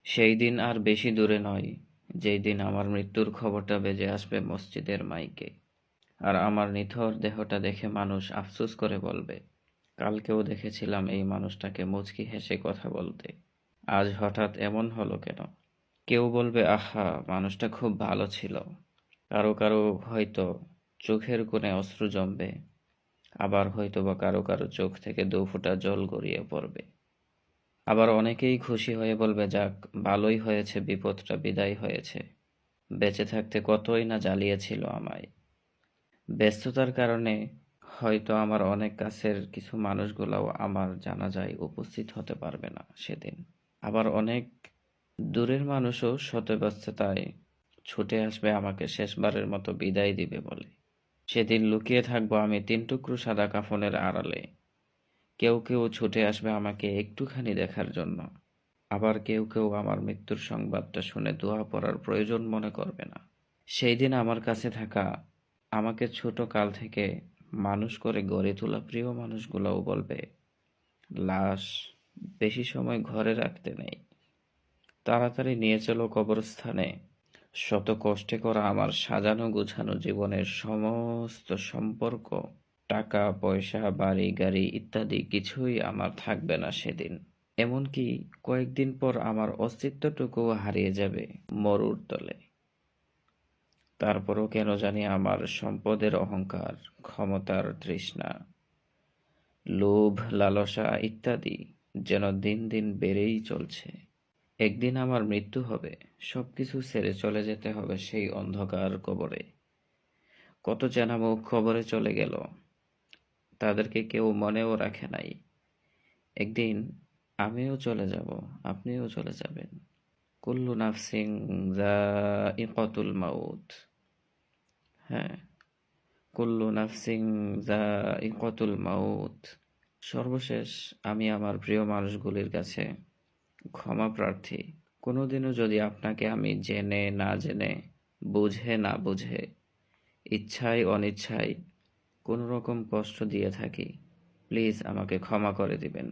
সেই দিন আর বেশি দূরে নয়, যেই দিন আমার মৃত্যুর খবরটা বেজে আসবে মসজিদের মাইকে, আর আমার নিথর দেহটা দেখে মানুষ আফসোস করে বলবে, কালকেও দেখেছিলাম এই মানুষটাকে মুচকি হেসে কথা বলতে, আজ হঠাৎ এমন হলো কেন? কেউ বলবে, আহা, মানুষটা খুব ভালো ছিল। কারো কারো হয়তো চোখের কোণে অশ্রু জমবে, আবার হয়তোবা কারো কারো চোখ থেকে দু ফোঁটা জল গড়িয়ে পড়বে। আবার অনেকেই খুশি হয়ে বলবে, যাক, ভালোই হয়েছে বিপদটা বিদায় হয়েছে, বেঁচে থাকতে কতই না জ্বালিয়েছিল আমায়। ব্যস্ততার কারণে হয়তো আমার অনেক কাছের কিছু মানুষগুলাও আমার জানাজায় উপস্থিত হতে পারবে না সেদিন। আবার অনেক দূরের মানুষও শত ব্যস্ততায় ছুটে আসবে আমাকে শেষবারের মতো বিদায় দিবে বলে। সেদিন লুকিয়ে থাকবো আমি ৩ টুকরো সাদা কাফনের আড়ালে। কেউ কেউ ছুটে আসবে আমাকে একটুখানি দেখার জন্য, আবার কেউ কেউ আমার মৃত্যুর সংবাদটা শুনে দোয়া পড়ার প্রয়োজন মনে করবে না। সেই দিন আমার কাছে থাকা, আমাকে ছোট কাল থেকে মানুষ করে গড়ে তোলা প্রিয় মানুষগুলোও বলবে, লাশ বেশি সময় ঘরে রাখতে নেই, তাড়াতাড়ি নিয়ে চলো কবরস্থানে। শত কষ্টে করা আমার সাজানো গোছানো জীবনের সমস্ত সম্পর্ক, টাকা পয়সা বাড়ি গাড়ি ইত্যাদি কিছুই আমার থাকবে না সেদিন। এমনকি কয়েকদিন পর আমার অস্তিত্বটুকুও হারিয়ে যাবে মরুর তলে। তারপরও কেন জানি আমার সম্পদের অহংকার, ক্ষমতার তৃষ্ণা, লোভ লালসা ইত্যাদি যেন দিন দিন বেড়েই চলছে। একদিন আমার মৃত্যু হবে, সবকিছু ছেড়ে চলে যেতে হবে সেই অন্ধকার কবরে। কত চেনা মুখ কবরে চলে গেল, তাদেরকে কেউ মনেও রাখে নাই। একদিন আমিও চলে যাব, আপনিও চলে যাবেন। কুল্লু নাফসিন যায়িকাতুল মাউত। হ্যাঁ, কুল্লু নাফসিন যায়িকাতুল মাউত। সর্বশেষ আমি আমার প্রিয় মানুষগুলির কাছে ক্ষমা প্রার্থী। কোনোদিনও যদি আপনাকে আমি জেনে না জেনে, বুঝে না বুঝে, ইচ্ছায় অনিচ্ছায় কোনো রকম কষ্ট দিয়ে থাকি, প্লিজ আমাকে ক্ষমা করে দিবেন।